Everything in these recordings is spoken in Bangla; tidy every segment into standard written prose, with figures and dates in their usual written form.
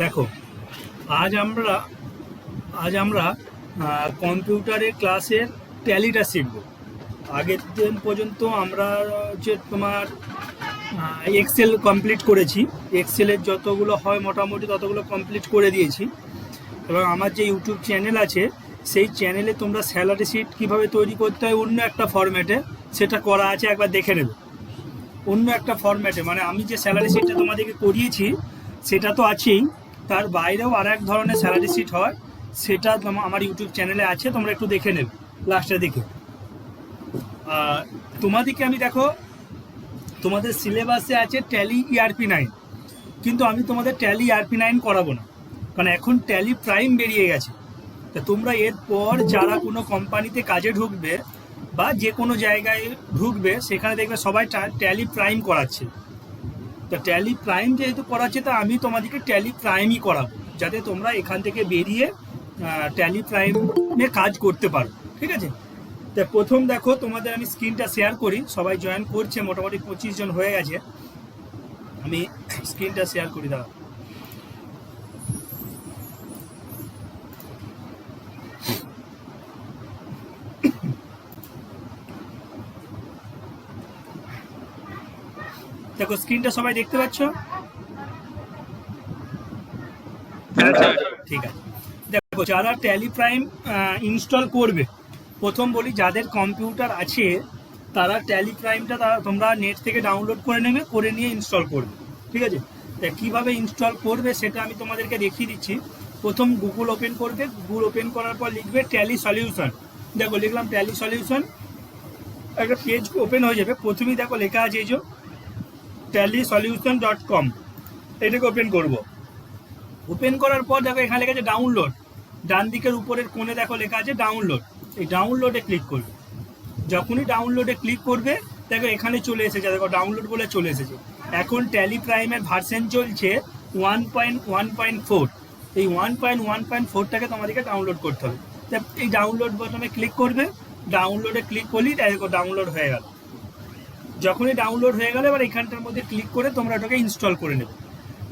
দেখো, আজ আমরা আজ আমরা কম্পিউটারের ক্লাসের ট্যালিটা শিখব। আগের দিন পর্যন্ত আমরা হচ্ছে তোমার এক্সেল কমপ্লিট করেছি। এক্সেলের যতগুলো হয় মোটামুটি ততগুলো কমপ্লিট করে দিয়েছি। এবং আমার যে ইউটিউব চ্যানেল আছে সেই চ্যানেলে তোমরা স্যালারি শিট কীভাবে তৈরি করতে হয় অন্য একটা ফরম্যাটে সেটা করা আছে, একবার দেখে নেবে। অন্য একটা ফরম্যাটে মানে আমি যে স্যালারি শিটটা তোমাদেরকে করিয়েছি সেটা তো আছেই, তার বাইরেও আর এক ধরনের স্যালারি শিট হয়, সেটা আমার ইউটিউব চ্যানেলে আছে, তোমরা একটু দেখে নেবে লাস্টের দিকে। তোমাদেরকে আমি দেখো, তোমাদের সিলেবাসে আছে ট্যালি ERP9, কিন্তু আমি তোমাদের ট্যালি ERP9 করাবো না, কারণ এখন ট্যালি প্রাইম বেরিয়ে গেছে। তা তোমরা এরপর যারা কোনো কোম্পানিতে কাজে ঢুকবে বা যে কোনো জায়গায় ঢুকবে সেখানে দেখবে সবাই ট্যালি প্রাইম করাচ্ছে। তো ট্যালি প্রাইম যেহেতু করাচ্ছে তা আমি তোমাদেরকে ট্যালি প্রাইমই করাবো, যাতে তোমরা এখান থেকে বেরিয়ে ট্যালি প্রাইমে কাজ করতে পারো। ঠিক আছে? তা প্রথম দেখো, তোমাদের আমি স্ক্রিনটা শেয়ার করি। সবাই জয়েন করছে, মোটামুটি 25 জন হয়ে গেছে। আমি স্ক্রিনটা শেয়ার করি, দাঁড়া। দেখো, স্ক্রিনটা সবাই দেখতে পাচ্ছ? ঠিক আছে। দেখো, যারা ট্যালি প্রাইম ইনস্টল করবে, প্রথম বলি যাদের কম্পিউটার আছে তারা ট্যালি প্রাইমটা তোমরা নেট থেকে ডাউনলোড করে নেবে, করে নিয়ে ইনস্টল করবে। ঠিক আছে? তা কীভাবে ইনস্টল করবে সেটা আমি তোমাদেরকে দেখিয়ে দিচ্ছি। প্রথম গুগল ওপেন করবে, গুগল ওপেন করার পর লিখবে ট্যালি সলিউশন। দেখো, লিখলাম ট্যালি সলিউশন, একটা পেজ ওপেন হয়ে যাবে। প্রথমেই দেখো লেখা আছে এই যে tallysolution.com, এটাকে ওপেন করব। ওপেন করার পর দেখো এখানে লেখা আছে ডাউনলোড, ডান দিকের উপরের কোণে দেখো লেখা আছে ডাউনলোড। এই ডাউনলোডে ক্লিক করবে। যখনই ডাউনলোডে ক্লিক করবে দেখো এখানে চলে এসেছে, দেখো ডাউনলোড বলে চলে এসেছে। এখন ট্যালি প্রাইমের ভার্সন চলছে 1.1.4। এই 1.1.4টাকে তোমাদেরকে ডাউনলোড করতে হবে। এই ডাউনলোড বটনে ক্লিক করবে, ডাউনলোডে ক্লিক করলেই দেখো ডাউনলোড হয়ে গেল। যখনই ডাউনলোড হয়ে গেলে এবার এখানটার মধ্যে ক্লিক করে তোমরা এটাকে ইনস্টল করে নেবে।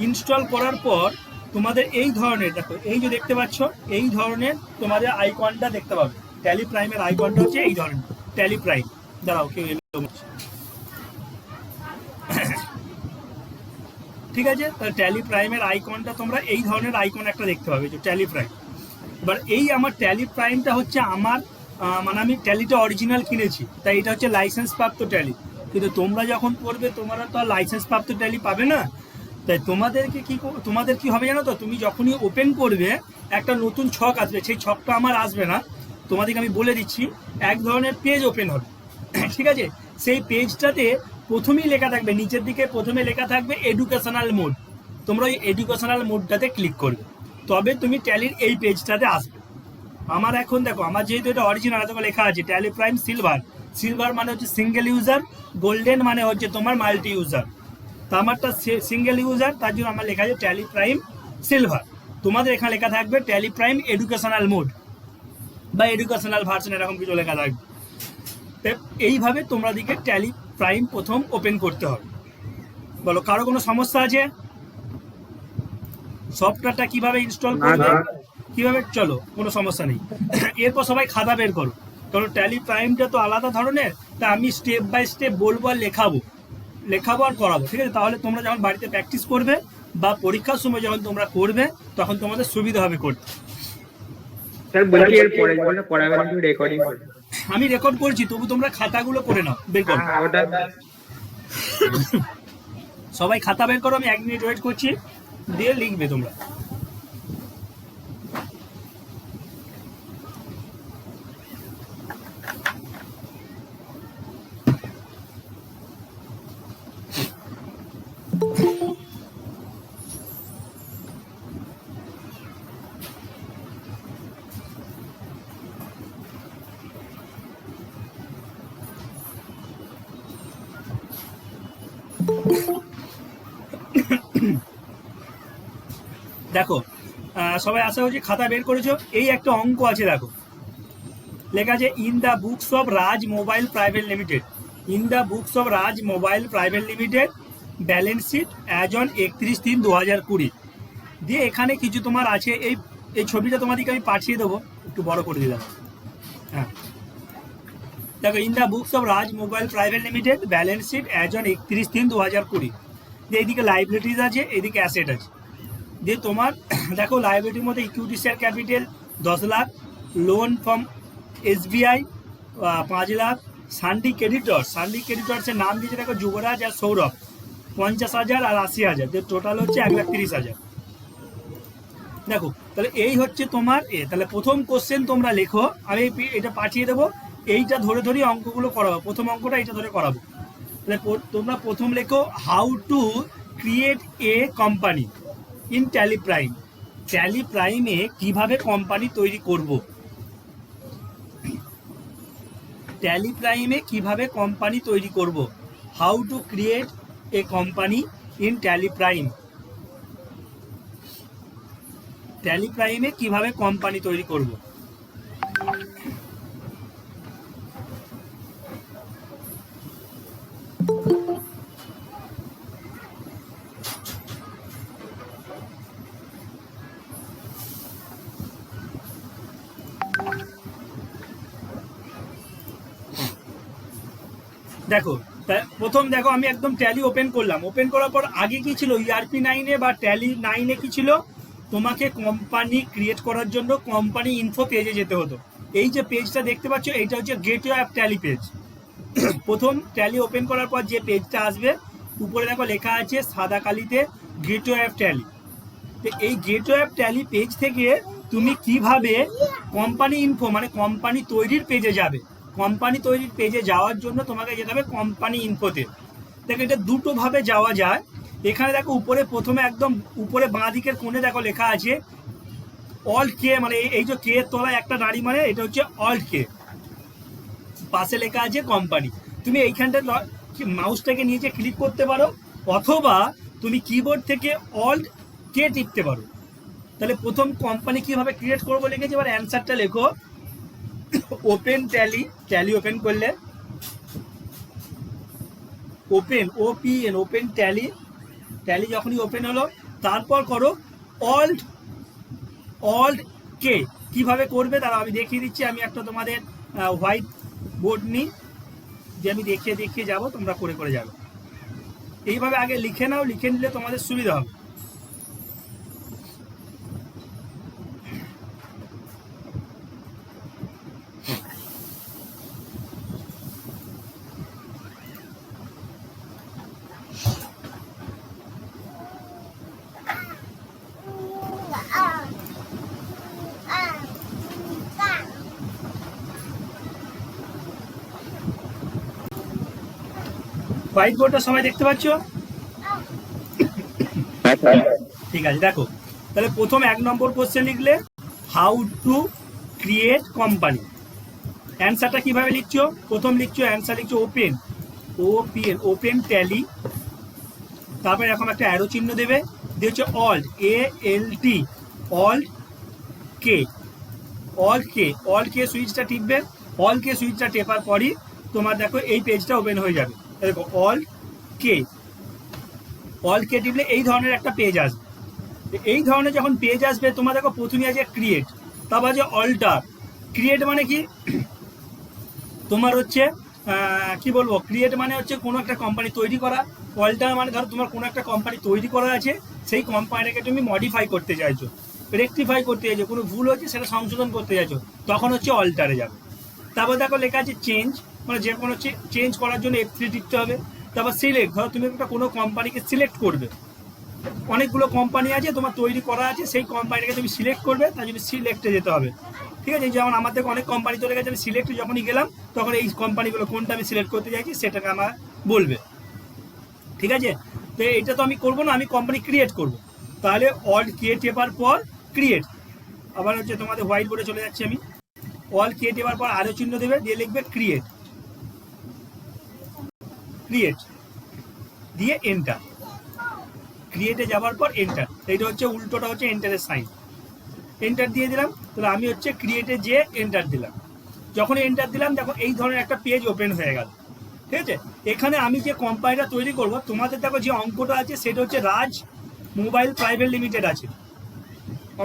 ইনস্টল করার পর তোমাদের এই ধরনের, দেখো এই যে দেখতে পাচ্ছ, এই ধরনের তোমাদের আইকনটা দেখতে পাবে। ট্যালি প্রাইমের আইকনটা হচ্ছে এই ধরনের, ট্যালি প্রাইম। দাঁড়াও, কেউ এলো। ঠিক আছে? তাহলে ট্যালি প্রাইমের আইকনটা তোমরা এই ধরনের আইকন একটা দেখতে পাবে, যে ট্যালি প্রাইম। এবার এই আমার ট্যালি প্রাইমটা হচ্ছে আমার মানে আমি ট্যালিটা অরিজিনাল কিনেছি, তাই এটা হচ্ছে লাইসেন্স প্রাপ্ত ট্যালি। কিন্তু তোমরা যখন করবে তোমরা তো আর লাইসেন্স প্রাপ্ত ট্যালি পাবে না। তাই তোমাদের কি হবে জানো তো, তুমি যখনই ওপেন করবে একটা নতুন ছক আসবে, সেই ছকটা আমার আসবে না, তোমাদেরকে আমি বলে দিচ্ছি। এক ধরনের পেজ ওপেন হবে। ঠিক আছে? সেই পেজটাতে প্রথমেই লেখা থাকবে, নিচের দিকে প্রথমে লেখা থাকবে এডুকেশনাল মোড। তোমরা ওই এডুকেশনাল মোডটাতে ক্লিক করবে, তবে তুমি ট্যালির এই পেজটাতে আসবে। আমার এখন দেখো, আমার যেহেতু এটা অরিজিনাল, তোকে লেখা আছে ট্যালি প্রাইম সিলভার। সিলভার মানে হচ্ছে সিঙ্গেল ইউজার, গোল্ডেন মানে হচ্ছে তোমার মাল্টি ইউজার। তো আমারটা সিঙ্গেল ইউজার, তার জন্য আমার লেখা আছে ট্যালি প্রাইম সিলভার। তোমাদের এখানে লেখা থাকবে ট্যালি প্রাইম এডুকেশনাল মোড বা এডুকেশনাল ভার্সন, এরকম কিছু লেখা থাকবে। এইভাবে তোমরা দিকে ট্যালি প্রাইম প্রথম ওপেন করতে হবে। বলো, কারো কোনো সমস্যা আছে? সফটওয়্যারটা কিভাবে ইনস্টল করবে, কিভাবে, চলো, কোনো সমস্যা নেই। এরপর সবাই খাতা বের করো, কারণ ট্যালি প্রাইমটা তো আলাদা ধরনের। তা আমি স্টেপ বাই স্টেপ বলবো আর লেখাবো আর করাবো। ঠিক আছে? তাহলে তোমরা যখন বাড়িতে প্র্যাকটিস করবে বা পরীক্ষার সময় যখন তোমরা করবে তখন তোমাদের সুবিধা হবে করতে। আমি রেকর্ড করছি, তবু তোমরা খাতাগুলো করে নাও, বের করো। সবাই খাতা বের করো, আমি 1 মিনিট ওয়েট করছি, দিয়ে লিখবে তোমরা। দেখো, সবাই আশা করছি খাতা বের করেছো। এই একটা অঙ্ক আছে, দেখো লেখা আছে in the books of Raj mobile private limited. In the books of Raj mobile private limited balance sheet as on 31/3/2020। দিয়ে এখানে কিছু তোমার আছে, এই এই ছবিটা তোমাদেরকে আমি পাঠিয়ে দেবো, একটু বড় করে দিলাম। হ্যাঁ দেখো, in the books of Raj mobile private limited balance sheet as on 31/3/2020। দিয়ে এইদিকে লাইবিলিটিস আছে, এইদিকে অ্যাসেট আছে। দিয়ে তোমার দেখো লাইবিলিটির মধ্যে equity share capital 10 lakh, loan from SBI 5 lakh, sundry ক্রেডিটর্সের নাম দিয়েছে দেখো যুবরাজ আর সৌরভ 50,000 আর 80,000, যে টোটাল হচ্ছে 1,30,000। দেখো তাহলে এই হচ্ছে তোমার তাহলে প্রথম কোশ্চেন তোমরা লেখো, আমি এটা পাঠিয়ে দেবো, এইটা ধরে ধরে অঙ্কগুলো করাবো, প্রথম অঙ্কটা এইটা ধরে করাবো। তাহলে তোমরা প্রথম লেখো how to create a company in tally prime. Tally প্রাইমে কিভাবে কোম্পানি তৈরি করব, ট্যালি প্রাইমে কিভাবে কোম্পানি তৈরি করব, how to create a company in tally prime. Tally প্রাইমে কিভাবে কোম্পানি তৈরি করব। দেখো প্রথম দেখো আমি একদম ট্যালি ওপেন করলাম, ওপেন করার পর আগে কি ছিল ERP 9-এ বা ট্যালি 9-এ কি ছিল, তোমাকে কোম্পানি ক্রিয়েট করার জন্য কোম্পানি ইনফো পেজে যেতে হতো। এই যে পেজটা দেখতে পাচ্ছ এইটা হচ্ছে গেটওয়ে অফ ট্যালি পেজ। প্রথম ট্যালি ওপেন করার পর যে পেজটা আসবে উপরে দেখো লেখা আছে সাদা কালিতে গেটওয়ে অফ ট্যালি। তো এই গেটওয়ে অফ ট্যালি পেজ থেকে তুমি কিভাবে কোম্পানি ইনফো মানে কোম্পানি তৈরির পেজে যাবে। কোম্পানি তৈরির পেজে যাওয়ার জন্য তোমাকে যেতে হবে কোম্পানি ইনফোতে। দেখো এটা দুটো ভাবে যাওয়া যায়। এখানে দেখো উপরে প্রথমে একদম উপরে বাঁ দিকের কোণে দেখো লেখা আছে অল্ট কে, মানে এই যে কে তলায় একটা নারী, মানে এটা হচ্ছে অল্ট কে, পাশে লেখা আছে কোম্পানি। তুমি এইখানটা মাউসটাকে নিয়ে যে ক্লিক করতে পারো, অথবা তুমি কিবোর্ড থেকে অল্ট কে টিপতে পারো। তাহলে প্রথম কোম্পানি কিভাবে ক্রিয়েট করবো লিখেছি, এবার অ্যান্সারটা লেখো ওপেন ট্যালি। ট্যালি ওপেন করলে open OPEN open tally. Tally যখনই ওপেন হলো তারপর করো অল্ট কে। কিভাবে করবে তারা আমি দেখিয়ে দিচ্ছি। আমি একটা তোমাদের হোয়াইট বোর্ড নিই, যে আমি দেখিয়ে দেখিয়ে যাবো, তোমরা করে করে যাবে। এইভাবে আগে লিখে নাও, লিখে নিলে তোমাদের সুবিধা হবে। হোয়াইট বোর্ডটা সবাই দেখতে পাচ্ছ? ঠিক আছে, দেখো তাহলে প্রথম 1 নম্বর কোশ্চেন লিখলে হাউ টু ক্রিয়েট কোম্পানি। অ্যান্সারটা কিভাবে লিখছো, প্রথম লিখছো অ্যান্সার লিখছো OPEN ওপেন ট্যালি, তারপরে এরকম একটা অ্যারো চিহ্ন দেবে, দিয়ে হচ্ছে অল্ট ALT অল্ট কে সুইচটা টিপবে। অল কে সুইচটা টেপার পরই তোমার দেখো এই পেজটা ওপেন হয়ে যাবে। দেখো অল্ট কে টিপলে এই ধরনের একটা পেজ আসবে। এই ধরনের যখন পেজ আসবে তোমার দেখো প্রথমে আছে ক্রিয়েট, তারপর আছে অল্টার। ক্রিয়েট মানে কি তোমার হচ্ছে কি বলবো, ক্রিয়েট মানে হচ্ছে কোনো একটা কোম্পানি তৈরি করা। অল্টার মানে ধরো তোমার কোনো একটা কোম্পানি তৈরি করা আছে, সেই কোম্পানিটাকে তুমি মডিফাই করতে চাইছো, রেকটিফাই করতে চাইছো, কোনো ভুল হচ্ছে সেটা সংশোধন করতে চাইছো, তখন হচ্ছে অল্টারে যাবে। তারপর দেখো লেখা আছে চেঞ্জ, মানে যে কোনো চেঞ্জ করার জন্য F3 টিপতে হবে। তারপর সিলেক্ট, ধরো তুমি একটা কোনো কোম্পানিকে সিলেক্ট করবে, অনেকগুলো কোম্পানি আছে তোমার তৈরি করা আছে, সেই কোম্পানিটাকে তুমি সিলেক্ট করবে, তার জন্য সিলেক্টে যেতে হবে। ঠিক আছে, যেমন আমার থেকে অনেক কোম্পানি তৈরি গেছে, আমি সিলেক্টে যখনই গেলাম তখন এই কোম্পানিগুলো কোনটা আমি সিলেক্ট করতে চাইছি সেটাকে আমার বলবে। ঠিক আছে, তো এটা তো আমি করবো না, আমি কোম্পানি ক্রিয়েট করব। তাহলে অল্ট কে টেপার পর ক্রিয়েট, আবার হচ্ছে তোমাদের হোয়াইট বোর্ডে চলে যাচ্ছি আমি। অল্ট কে টেপার পর আরো চিহ্ন দেবে, দিয়ে লিখবে ক্রিয়েট দিয়ে এন্টার। ক্রিয়েটে যাওয়ার পর এন্টার, এইটা হচ্ছে উল্টোটা হচ্ছে এন্টারের সাইন। এন্টার দিয়ে দিলাম, তাহলে আমি হচ্ছে ক্রিয়েটে যে এন্টার দিলাম। যখন এন্টার দিলাম দেখো এই ধরনের একটা পেজ ওপেন হয়ে গেল। ঠিক আছে, এখানে আমি যে কোম্পানিটা তৈরি করব, তোমাদের দেখো যে অঙ্কটা আছে সেটা হচ্ছে রাজ মোবাইল প্রাইভেট লিমিটেড আছে।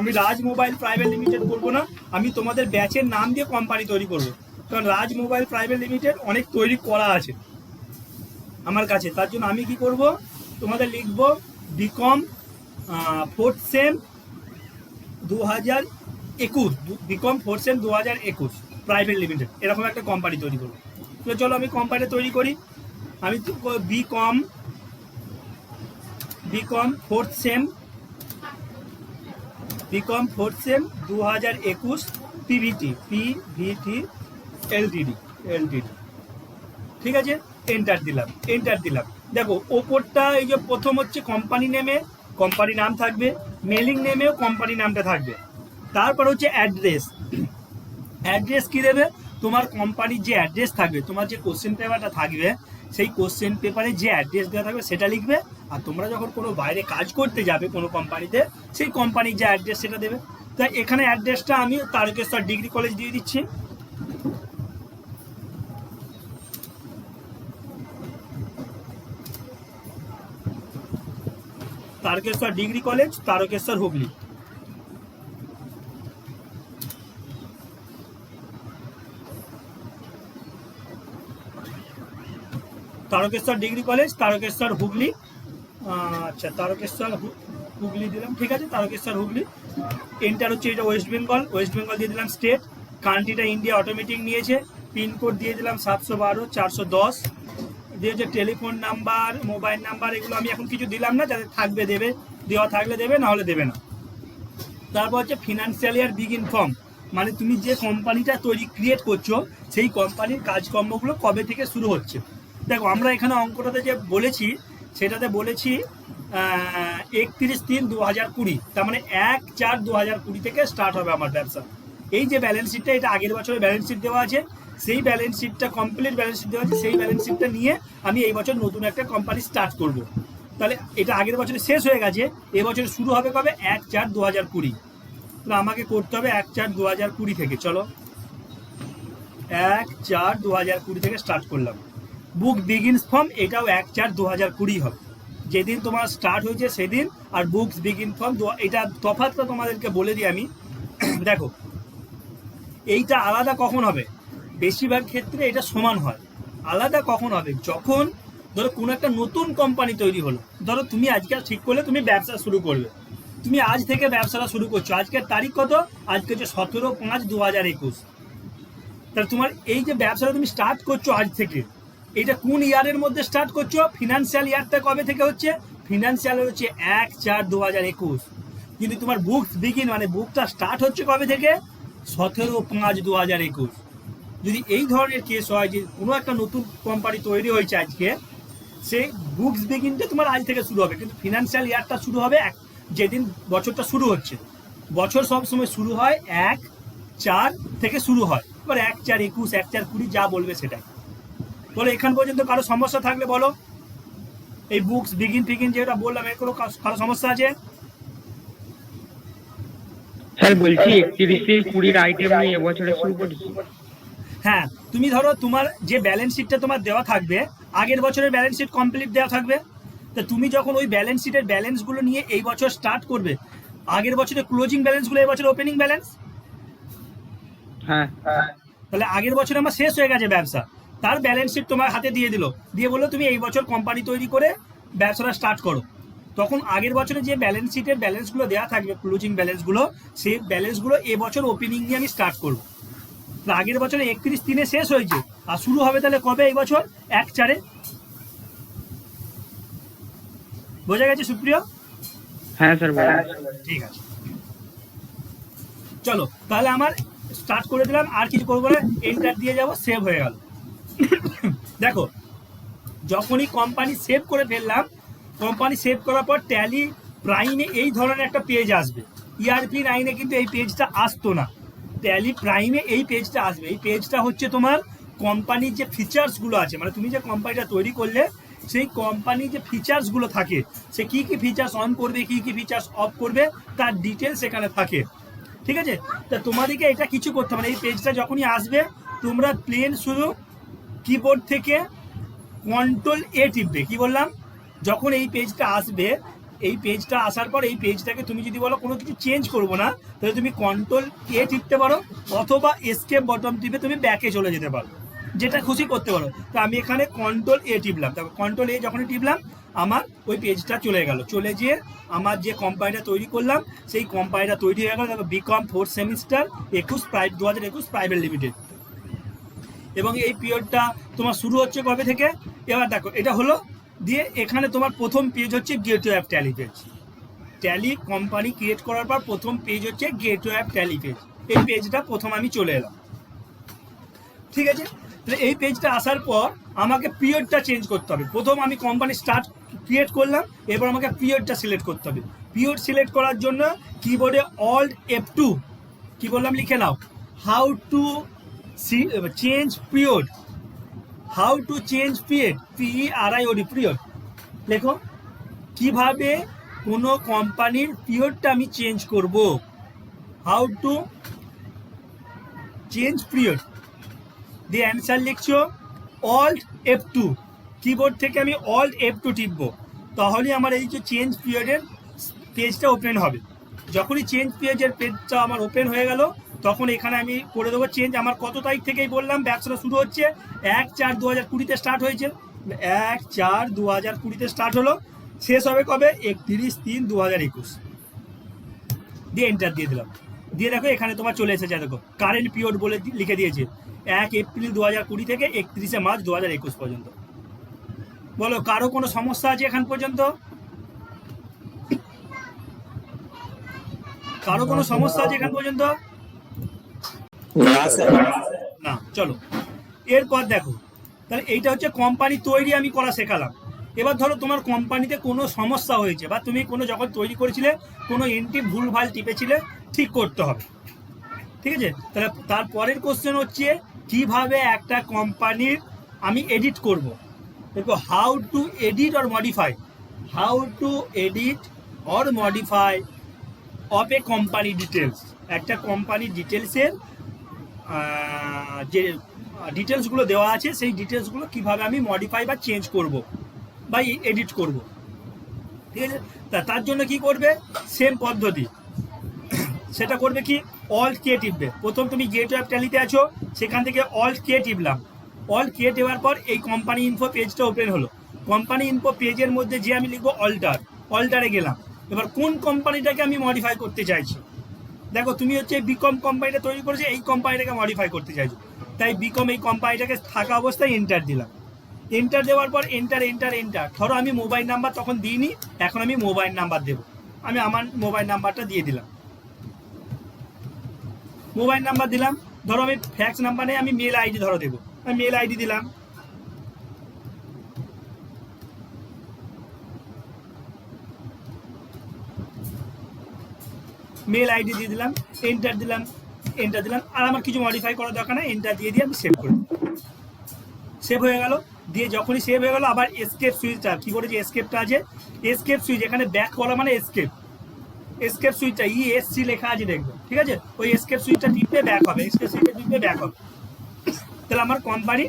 আমি রাজ মোবাইল প্রাইভেট লিমিটেড করবো না, আমি তোমাদের ব্যাচের নাম দিয়ে কোম্পানি তৈরি করবো। কারণ রাজ মোবাইল প্রাইভেট লিমিটেড অনেক তৈরি করা আছে আমার কাছে, তার জন্য আমি কি করব, তোমাদের লিখবো BCom 4th sem 2021, BCom 4th sem 2021 private limited, এরকম একটা কোম্পানি তৈরি করবো। তো চলো আমি কোম্পানি তৈরি করি। আমি BCom 4th sem 2021 PVT Ltd, ঠিক আছে, এন্টার দিলাম। দেখো ওপরটা এই যে প্রথম হচ্ছে কোম্পানি নেমে কোম্পানি নাম থাকবে, মেলিং নেমেও কোম্পানি নামটা থাকবে। তারপর হচ্ছে অ্যাড্রেস কি দেবে, তোমার কোম্পানির যে অ্যাড্রেস থাকবে, তোমার যে কোশ্চেন পেপারটা থাকবে সেই কোশ্চেন পেপারে যে অ্যাড্রেস দেওয়া থাকবে সেটা লিখবে। আর তোমরা যখন কোনো বাইরে কাজ করতে যাবে কোনো কোম্পানিতে, সেই কোম্পানির যে অ্যাড্রেস সেটা দেবে। তাই এখানে অ্যাড্রেসটা আমি তারকেশ্বর ডিগ্রি কলেজ দিয়ে দিচ্ছি। Tarakeswar degree college, Tarakeswar Hooghly. Tarakeswar degree college, Tarakeswar Hooghly. আচ্ছা, তারকেশ্বর হুগলি দিলাম, ঠিক আছে, তারকেশ্বর হুগলি। এন্টার হচ্ছে এটা ওয়েস্ট বেঙ্গল দিয়ে দিলাম। স্টেট, কান্ট্রিটা ইন্ডিয়া অটোমেটিক নিয়েছে। পিনকোড দিয়ে দিলাম 712-410। দিয়েছে টেলিফোন নাম্বার, মোবাইল নাম্বার, এগুলো আমি এখন কিছু দিলাম না, যাদের থাকবে দেবে, দেওয়া থাকলে দেবে, না হলে দেবে না। তারপর হচ্ছে ফিনান্সিয়াল ইয়ার বিগিন ফর্ম, মানে তুমি যে কোম্পানিটা ক্রিয়েট করছো সেই কোম্পানির কাজকর্মগুলো কবে থেকে শুরু হচ্ছে। দেখো আমরা এখানে অঙ্কটাতে যে বলেছি সেটাতে বলেছি 31/3/2020, তার মানে 1/4/2020 থেকে স্টার্ট হবে আমার ব্যবসা। এই যে ব্যালেন্স শিটটা, এটা আগের বছরের ব্যালেন্স শিট দেওয়া আছে, সেই ব্যালেন্স শিটটা কমপ্লিট ব্যালেন্স শিট দেওয়া আছে, সেই ব্যালেন্স শিটটা নিয়ে আমি এই বছর নতুন একটা কোম্পানি স্টার্ট করব। তাহলে এটা আগের বছরে শেষ হয়ে গেছে, এবছর শুরু হবে কবে, 1/4/2020। তাহলে আমাকে করতে হবে 1/4/2020 থেকে। চলো 1/4/2020 থেকে স্টার্ট করলাম। বুক বিগিনস ফর্ম, এটাও 1/4/2020 হবে, যেদিন তোমার স্টার্ট হয়েছে সেদিন। আর বুকস বিগিন ফর্ম, এটা তফাৎটা তোমাদেরকে বলে দিই আমি। দেখো এইটা আলাদা কখন হবে, বেশিরভাগ ক্ষেত্রে এটা সমান হয়। আলাদা কখন হবে, যখন ধরো কোনো একটা নতুন কোম্পানি তৈরি হলো। ধরো তুমি আজকে ঠিক করলে তুমি ব্যবসা শুরু করবে, তুমি আজ থেকে ব্যবসাটা শুরু করছো। আজকের তারিখ কত, আজকে হচ্ছে 17/5/2021। তাহলে তোমার এই যে ব্যবসাটা তুমি স্টার্ট করছো আজ থেকে, এটা কোন ইয়ারের মধ্যে স্টার্ট করছো, ফিনান্সিয়াল ইয়ারটা কবে থেকে হচ্ছে, ফিনান্সিয়াল হচ্ছে 1/4/2021। কিন্তু তোমার বুকস বিগিন মানে বুকটা স্টার্ট হচ্ছে কবে থেকে, 17/5/2021। যদি এই ধরনের কেস হয় যে কোনো একটা নতুন কোম্পানি তৈরি হয়েছে আজকে, সেই বুকস বিগিনটা তোমার আজ থেকে শুরু হবে, কিন্তু ফিনান্সিয়াল ইয়ারটা শুরু হবে যেদিন বছরটা শুরু হচ্ছে। বছর সবসময় শুরু হয় 1/4 থেকে শুরু হয়, এবার 1/4/21, 1/4/20 যা বলবে সেটাই। বলো এখান পর্যন্ত কারো সমস্যা থাকলে বলো। এই বুকস বিগিন ফিগিন যেটা বললাম, এর কোনো কারো সমস্যা আছে? স্যার বলছি 31/20 আইটেম নিয়ে এবছরে শুরু করেছি। হ্যাঁ, তুমি ধরো তোমার যে ব্যালেন্স শিটটা তোমার দেওয়া থাকবে, আগের বছরের ব্যালেন্স শিট কমপ্লিট দেওয়া থাকবে। তো তুমি যখন ওই ব্যালেন্স শিটের ব্যালেন্সগুলো নিয়ে এই বছর স্টার্ট করবে, আগের বছরের ক্লোজিং ব্যালেন্সগুলো এই বছর ওপেনিং ব্যালেন্স। হ্যাঁ, তাহলে আগের বছর আমার শেষ হয়ে গেছে ব্যবসা, তার ব্যালেন্স শিট তোমার হাতে দিয়ে দিল, দিয়ে বললো তুমি এই বছর কোম্পানি তৈরি করে ব্যবসাটা স্টার্ট করো। তখন আগের বছরে যে ব্যালেন্স শিটের ব্যালেন্সগুলো দেওয়া থাকবে, ক্লোজিং ব্যালেন্সগুলো, সেই ব্যালেন্সগুলো এবছর ওপেনিং নিয়ে আমি স্টার্ট করবো। আগের বছরে 31/3 শেষ হয়েছে, আর শুরু হবে তাহলে কবে, এই বছর 1/4। বোঝা গেছে সুপ্রিয়? হ্যাঁ স্যার, ঠিক আছে, চলো তাহলে আমার স্টার্ট করে দিলাম, আর কিছু করবো না, এন্টার দিয়ে যাবো, সেভ হয়ে গেল। দেখো যখনই কোম্পানি সেভ করে ফেললাম, কোম্পানি সেভ করার পর ট্যালি প্রাইমে এই ধরনের একটা পেজ আসবে। ইআরপি 9-এ কিন্তু এই পেজটা আসতো না, ট্যালি প্রাইমে এই পেজটা আসবে। এই পেজটা হচ্ছে তোমার কোম্পানির যে ফিচার্সগুলো আছে, মানে তুমি যে কোম্পানিটা তৈরি করলে সেই কোম্পানির যে ফিচার্সগুলো থাকে, সে কী কী ফিচার্স অন করবে, কী কী ফিচার্স অফ করবে, তার ডিটেলস এখানে থাকে। ঠিক আছে, তা তোমাদেরকে এটা কিছু করতে হবে না। এই পেজটা যখনই আসবে, তোমরা প্লেন শুধু কিবোর্ড থেকে Ctrl A টিপবে। কি বললাম, যখন এই পেজটা আসবে এই পেজটা আসার পর এই পেজটাকে তুমি যদি বলো কোনো কিছু চেঞ্জ করবো না, তাহলে তুমি কন্ট্রোল এ টিপতে পারো, অথবা এসকেপ বটন টিপে তুমি ব্যাকে চলে যেতে পারো, যেটা খুশি করতে পারো। তো আমি এখানে কন্ট্রোল এ টিপলাম, তারপর কন্ট্রোল এ যখনই টিপলাম আমার ওই পেজটা চলে গেল, চলে যেয়ে আমার যে কোম্পানিটা তৈরি করলাম সেই কোম্পানিটা তৈরি হয়ে গেল। তারপর BCom 4th semester 2021 private limited. এবং এই পিরিয়ডটা তোমার শুরু হচ্ছে কবে থেকে, এবার দেখো এটা হলো, দিয়ে এখানে তোমার প্রথম পেজ হচ্ছে gateway app tally page. Tally company create করার পর প্রথম পেজ হচ্ছে গেটওয়ে অ্যাপ ট্যালি পেজ। এই পেজটা প্রথম আমি চলে এলাম, ঠিক আছে। তাহলে এই পেজটা আসার পর আমাকে পিরিয়ডটা চেঞ্জ করতে হবে। প্রথম আমি কোম্পানি স্টার্ট ক্রিয়েট করলাম, এবার আমাকে পিরিয়ডটা সিলেক্ট করতে হবে। পিরিয়ড সিলেক্ট করার জন্য কিবোর্ডে অল্ট F2 কি বললাম লিখে নাও, how to change period, how to change period, PERIOD period লেখো। কিভাবে কোনো কোম্পানির পিরিয়ডটা আমি চেঞ্জ করব, হাউ টু চেঞ্জ পিরিয়ড, দিয়ে অ্যান্সার লিখছো অল্ট F2, কিবোর্ড থেকে আমি অল্ট F2 টিপবো, তাহলে আমার এই যে চেঞ্জ পিরিয়ডের পেজটা ওপেন হবে। যখনই চেঞ্জ পেজের পেজটা আমার ওপেন হয়ে গেল, তখন এখানে আমি করে দেবো চেঞ্জ। আমার কত তারিখ থেকেই বললাম ব্যবসাটা শুরু হচ্ছে, 1/4/2020 স্টার্ট হয়েছে, 1/4/2020 স্টার্ট হলো, শেষ হবে কবে, 31/3/2021। দিয়ে এন্টার দিয়ে দিলাম, দিয়ে দেখো এখানে তোমার চলে এসেছে, দেখো কারেন্ট পিরিয়ড বলে লিখে দিয়েছে 1 এপ্রিল 2020 থেকে 31 মার্চ 2021 পর্যন্ত। বলো কারো কোনো সমস্যা আছে এখান পর্যন্ত, কারো কোনো সমস্যা আছে এখান পর্যন্ত? না, চলো এরপর দেখো। তাহলে এইটা হচ্ছে কোম্পানি তৈরি আমি করা শেখালাম। এবার ধরো তোমার কোম্পানিতে কোনো সমস্যা হয়েছে, বা তুমি কোনো যখন তৈরি করেছিলে কোনো এন্ট্রি ভুলভাল টিপেছিলে, ঠিক করতে হবে, ঠিক আছে। তাহলে তারপরের কোশ্চেন হচ্ছে কিভাবে একটা কোম্পানির আমি এডিট করব। দেখো how to edit or modify, how to edit or modify of a company details. একটা কোম্পানির ডিটেলসের যে ডিটেলসগুলো দেওয়া আছে, সেই ডিটেলসগুলো কিভাবে আমি মডিফাই বা চেঞ্জ করব বা এডিট করব, ঠিক আছে। তার জন্য কি করবে, সেম পদ্ধতি, সেটা করবে কি, অল্ট কে টিপবে। প্রথম তুমি গেটওয়ে অ্যাপ ট্যালিতে আছো, সেখান থেকে অল্ট কে টিপলাম, অল্ট কে টিপার পর এই কোম্পানি ইনফো পেজটা ওপেন হলো। কোম্পানি ইনফো পেজের মধ্যে যে আমি লিখবো অল্টার, অল্টারে গেলাম। এবার কোন কোম্পানিটাকে আমি মডিফাই করতে চাইছি, দেখো তুমি হচ্ছে বিকম কোম্পানিটা তৈরি করেছে, এই কোম্পানিটাকে মডিফাই করতে চাইছো, তাই বিকম এই কোম্পানিটাকে থাকা অবস্থায় এন্টার দিলাম। এন্টার দেওয়ার পর এন্টার এন্টার এন্টার, ধরো আমি মোবাইল নাম্বার তখন দিইনি, এখন আমি মোবাইল নাম্বার দেবো, আমি আমার মোবাইল নাম্বারটা দিয়ে দিলাম, মোবাইল নাম্বার দিলাম। ধরো আমি ফ্যাক্স নাম্বার নেই, আমি মেল আইডি ধরো দেবো, আমি মেল আইডি দিলাম, মেল আইডি দিয়ে দিলাম, এন্টার দিলাম, এন্টার দিলাম। আর আমার কিছু মডিফাই করার দরকার নাই, এন্টার দিয়ে দিয়ে আমি সেভ করে দিই, সেভ হয়ে গেল। দিয়ে যখনই সেভ হয়ে গেল, আবার এসকেপ সুইচটা কি করে, যে এসকেপটা আছে, এসকেপ সুইচ, এখানে ব্যাক করা মানে এসকেপ, এসকেপ সুইচটা ESC লেখা আছে দেখবে, ঠিক আছে। ওই এসকেপ সুইচটা টিপে ব্যাক হবে, এসকেপ সুইচটা টিপে ব্যাক হবে। তাহলে আমার কোম্পানি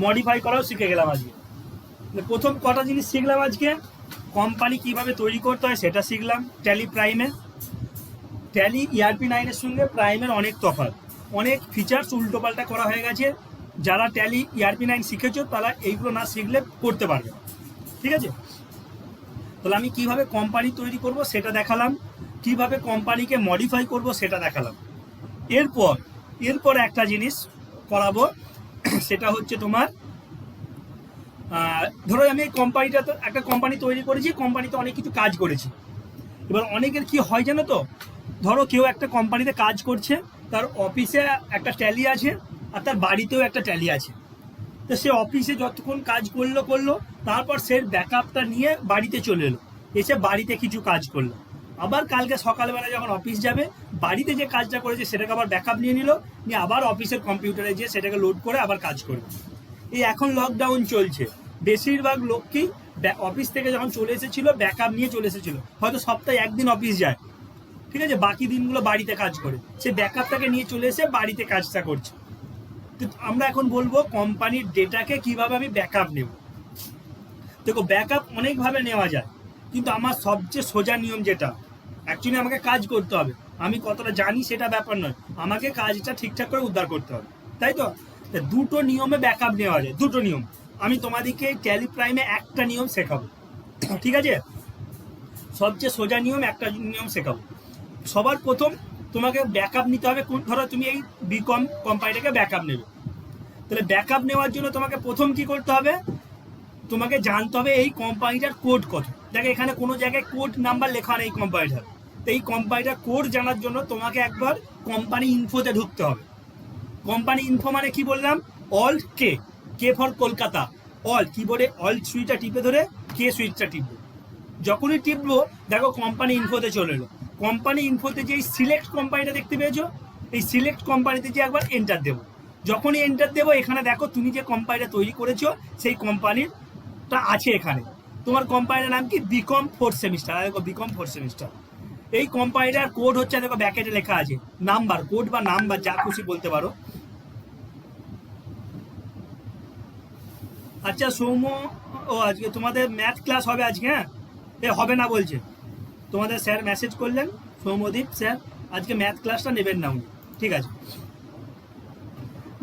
মডিফাই করাও শিখে গেলাম আজকে। প্রথম কটা জিনিস শিখলাম আজকে, কোম্পানি কিভাবে তৈরি করতে হয় সেটা শিখলাম ট্যালি প্রাইমে। ট্যালি ERP9 এর সঙ্গে প্রাইমের অনেক তফাৎ, অনেক ফিচার্স উল্টোপাল্টা করা হয়ে গেছে। যারা ট্যালি ERP9 শিখেছো তারা এইগুলো না শিখলে করতে পারবে, ঠিক আছে। তাহলে আমি কিভাবে কোম্পানি তৈরি করব সেটা দেখালাম, কিভাবে কোম্পানিকে মডিফাই করব সেটা দেখালাম। এরপর একটা জিনিস করাবো, সেটা হচ্ছে তোমার ধরো আমি এই কোম্পানিটা, তো একটা কোম্পানি তৈরি করেছি, কোম্পানিতে অনেক কিছু কাজ করেছি। এবার অনেকের কি হয় জানো তো, ধরো কেউ একটা কোম্পানিতে কাজ করছে, তার অফিসে একটা ট্যালি আছে আর তার বাড়িতেও একটা ট্যালি আছে। তো সে অফিসে যতক্ষণ কাজ করলো, তারপর সে ব্যাকআপটা নিয়ে বাড়িতে চলে এলো, এসে বাড়িতে কিছু কাজ করলো। আবার কালকে সকালবেলা যখন অফিস যাবে, বাড়িতে যে কাজটা করেছে সেটাকে আবার ব্যাকআপ নিয়ে নিল, নিয়ে আবার অফিসের কম্পিউটারে গিয়ে সেটাকে লোড করে আবার কাজ করবে। এই এখন লকডাউন চলছে, বেশিরভাগ লোককেই অফিস থেকে যখন চলে এসেছিল ব্যাকআপ নিয়ে চলে এসেছিল, হয়তো সপ্তাহে একদিন অফিস যায়, ঠিক আছে, বাকি দিনগুলো বাড়িতে কাজ করে, সে ব্যাকআপটাকে নিয়ে চলে এসে বাড়িতে কাজটা করছে। তো আমরা এখন বলবো কোম্পানির ডেটাকে কিভাবে আমি ব্যাকআপ নেব। দেখো ব্যাকআপ অনেকভাবে নেওয়া যায়, কিন্তু আমার সবচেয়ে সোজা নিয়ম যেটা, অ্যাকচুয়ালি আমাকে কাজ করতে হবে, আমি কতটা জানি সেটা ব্যাপার নয়, আমাকে কাজটা ঠিকঠাক করে উদ্ধার করতে হবে, তাই তো? দুটো নিয়মে ব্যাকআপ নেওয়া যায়, দুটো নিয়ম। আমি তোমাদেরকে ট্যালি প্রাইমে একটা নিয়ম শেখাবো, ঠিক আছে? সবচেয়ে সোজা নিয়ম একটা নিয়ম শেখাবো। সবার প্রথম তোমাকে ব্যাকআপ নিতে হবে। ধরো তুমি এই বিকম কোম্পানিটাকে ব্যাকআপ নেবে, তাহলে ব্যাকআপ নেওয়ার জন্য তোমাকে প্রথম কি করতে হবে, তোমাকে জানতে হবে এই কোম্পানিটার কোড কত। দেখো এখানে কোনো জায়গায় কোড নাম্বার লেখা নেই কোম্পানিটার, তো এই কোম্পানিটার কোড জানার জন্য তোমাকে একবার কোম্পানি ইনফোতে ঢুকতে হবে। কোম্পানি ইনফো মানে কি বললাম, alt K, K for Kolkata, alt কিবোর্ডে অল্ট সুইচটা টিপে ধরে কে সুইচটা টিপবো। যখনই টিপবো দেখো কোম্পানি ইনফোতে চলে এলো। কোম্পানি ইনফোতে যে সিলেক্ট কোম্পানিটা দেখতে পেয়েছো, এই সিলেক্ট কোম্পানিতে যে একবার এন্টার দেবো। যখনই এন্টার দেবো এখানে দেখো তুমি যে কোম্পানিটা তৈরি করেছো সেই কোম্পানিটা আছে এখানে। তোমার কোম্পানিটার নাম কি, বিকম 4th সেমিস্টার। দেখো বিকম 4th সেমিস্টার। এই কোম্পানিটার কোড হচ্ছে, দেখো ব্যাকেটে লেখা আছে নাম্বার, কোড বা নাম্বার যা খুশি বলতে পারো। আচ্ছা সৌম্য, ও আজকে তোমাদের ম্যাথ ক্লাস হবে আজকে? হ্যাঁ, এ হবে না বলছে, তোমাদের স্যার মেসেজ করলেন সৌম্যদীপ স্যার আজকে ম্যাথ ক্লাসটা নেবেন না উনি, ঠিক আছে?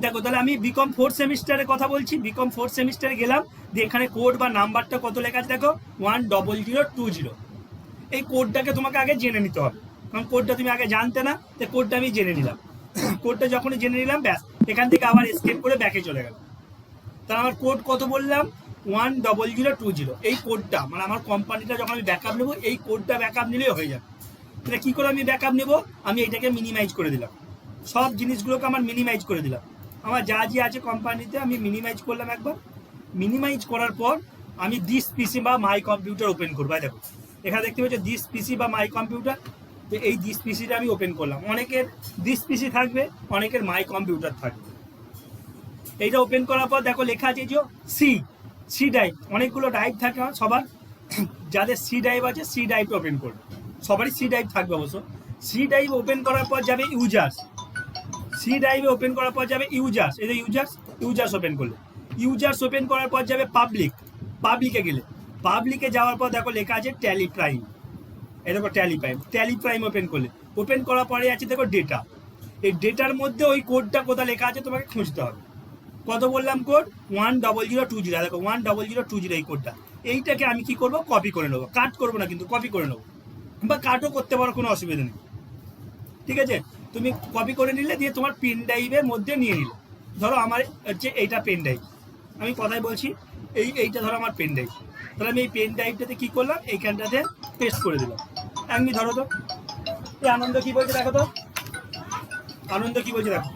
দেখো তাহলে আমি বিকম 4th সেমিস্টারের কথা বলছি। বিকম 4th সেমিস্টারে গেলাম, দিয়ে এখানে কোড বা নাম্বারটা কত লেখা আছে দেখো, 10020। এই কোডটাকে তোমাকে আগে জেনে নিতে হবে, কারণ কোডটা তুমি আগে জানতে না, তো কোডটা আমি জেনে নিলাম। কোডটা যখনই জেনে নিলাম ব্যাস, এখান থেকে আবার এসকেপ করে ব্যাকে চলে গেল। তাহলে আমার কোড কত বললাম, 10020। এই কোডটা মানে আমার কোম্পানিটা যখন আমি ব্যাকআপ নেবো, এই কোডটা ব্যাকআপ নিলেই হয়ে যাবে। তাহলে কী করে আমি ব্যাকআপ নেবো, আমি এইটাকে মিনিমাইজ করে দিলাম, সব জিনিসগুলোকে আমার মিনিমাইজ করে দিলাম। আমার যা যে আছে কোম্পানিতে আমি মিনিমাইজ করলাম একবার। মিনিমাইজ করার পর আমি দিস পিসি বা মাই কম্পিউটার ওপেন করবো। দেখো এখানে দেখতে পাচ্ছ দিস পিসি বা মাই কম্পিউটার, তো এই দিস পিসিটা আমি ওপেন করলাম। অনেকের দিস পিসি থাকবে, অনেকের মাই কম্পিউটার থাকবে। এইটা ওপেন করার পর দেখো লেখা আছে যে সি ড্রাইভ, অনেকগুলো ড্রাইভ থাকে সবার, যাদের সি ড্রাইভ আছে সি ড্রাইভটা ওপেন করবে, সবারই সি ড্রাইভ থাকবে অবশ্য। সি ড্রাইভ ওপেন করার পর যাবে ইউজার্স, সি ড্রাইভে ওপেন করার পর যাবে ইউজার্স, এই যে ইউজার্স ওপেন করলে, ইউজার্স ওপেন করার পর যাবে পাবলিকে গেলে, পাবলিকে যাওয়ার পর দেখো লেখা আছে ট্যালি প্রাইম, এই দেখো ট্যালি প্রাইম ওপেন করলে, ওপেন করার পরে আছে দেখো ডেটা। এই ডেটার মধ্যে ওই কোডটা কোথায় লেখা আছে তোমাকে খুঁজতে হবে। কত বললাম কোড, 10020। দেখো 10020 এই কোডটা, এইটাকে আমি কি করব, কপি করে নেবো। কাট করবো না কিন্তু, কপি করে নেবো, বা কাটও করতে পারো, কোনো অসুবিধা নেই, ঠিক আছে? তুমি কপি করে নিলে, দিয়ে তোমার পেন ড্রাইভের মধ্যে নিয়ে নিলে। ধরো আমার হচ্ছে এইটা পেন ড্রাইভ, আমি কথাই বলছি, এইটা ধরো আমার পেন ড্রাইভ। তাহলে আমি এই পেন ড্রাইভটাতে কী করলাম, এইখানটাতে পেস্ট করে দিলাম। এমনি ধরো তো, এই আনন্দ কী বলছে দেখো তো, আনন্দ কী বলছে দেখো।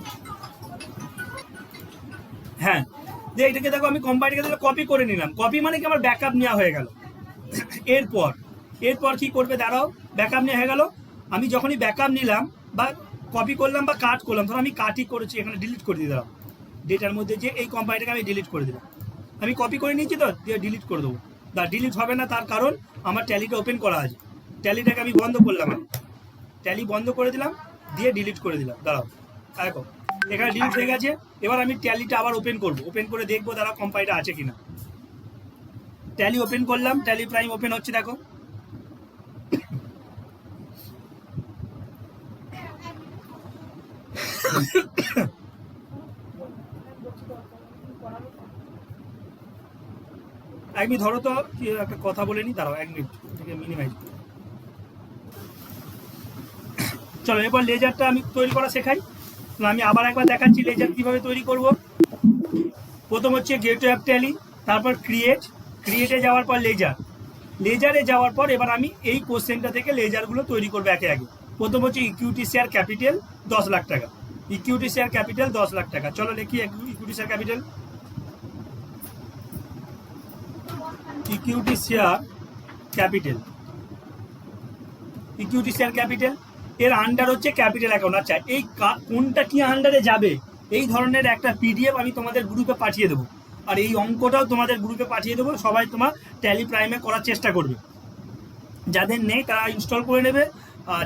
হ্যাঁ, যে এইটাকে দেখো আমি কোম্পানিটাকে দেখো কপি করে নিলাম। কপি মানে কি আমার ব্যাকআপ নেওয়া হয়ে গেল। এরপর কি করবে দাঁড়াও, ব্যাকআপ নেওয়া হয়ে গেল। আমি যখনই ব্যাকআপ নিলাম বা কপি করলাম বা কাট করলাম, ধরো আমি কাটই করেছি, এখানে ডিলিট করে দিয়ে দিলাম। ডেটার মধ্যে যে এই কোম্পানিটাকে আমি ডিলিট করে দিলাম। আমি কপি করে নিয়েছি তো, দিয়ে ডিলিট করে দেবো। ডিলিট হবে না, তার কারণ আমার ট্যালিটা ওপেন করা আছে। ট্যালিটাকে আমি বন্ধ করলাম, আমি ট্যালি বন্ধ করে দিলাম, দিয়ে ডিলিট করে দিলাম। দাঁড়াও দেখো এখানে ডিলিট হয়ে গেছে। এবার আমি ট্যালিটা আবার ওপেন করবো, ওপেন করে দেখবো দাঁড়া কোম্পানিটা আছে কিনা। ট্যালি ওপেন করলাম, ট্যালি প্রাইম ওপেন হচ্ছে দেখো। এক মিনিট ধরো তো, একটা কথা বলে নি, দাঁড়াও 1 মিনিট, মিনিমাইজ। চলো এবার লেজারটা আমি তৈরি করা শেখাই। আমি আবার একবার দেখাচ্ছি লেজার কিভাবে তৈরি করব। প্রথম হচ্ছে গেট অ্যাপ ট্যালি, তারপর ক্রিয়েটে যাওয়ার পর লেজারে যাওয়ার পর এবার আমি এই কোশ্চেনটা থেকে লেজারগুলো তৈরি করবো একে একে। প্রথম হচ্ছে ইকুইটি শেয়ার ক্যাপিটাল 10 লাখ টাকা, ইকুইটি শেয়ার ক্যাপিটাল 10 লাখ টাকা। চলো লিখি equity share capital, equity share capital এর আন্ডার হচ্ছে ক্যাপিটাল অ্যাকাউন্ট। আচ্ছা এই কোনটা কি আন্ডারে যাবে, এই ধরনের একটা পিডিএফ আমি তোমাদের গ্রুপে পাঠিয়ে দেবো, আর এই অঙ্কটাও তোমাদের গ্রুপে পাঠিয়ে দেবো। সবাই তোমার ট্যালি প্রাইমে করার চেষ্টা করবে, যাদের নেই তারা ইনস্টল করে নেবে,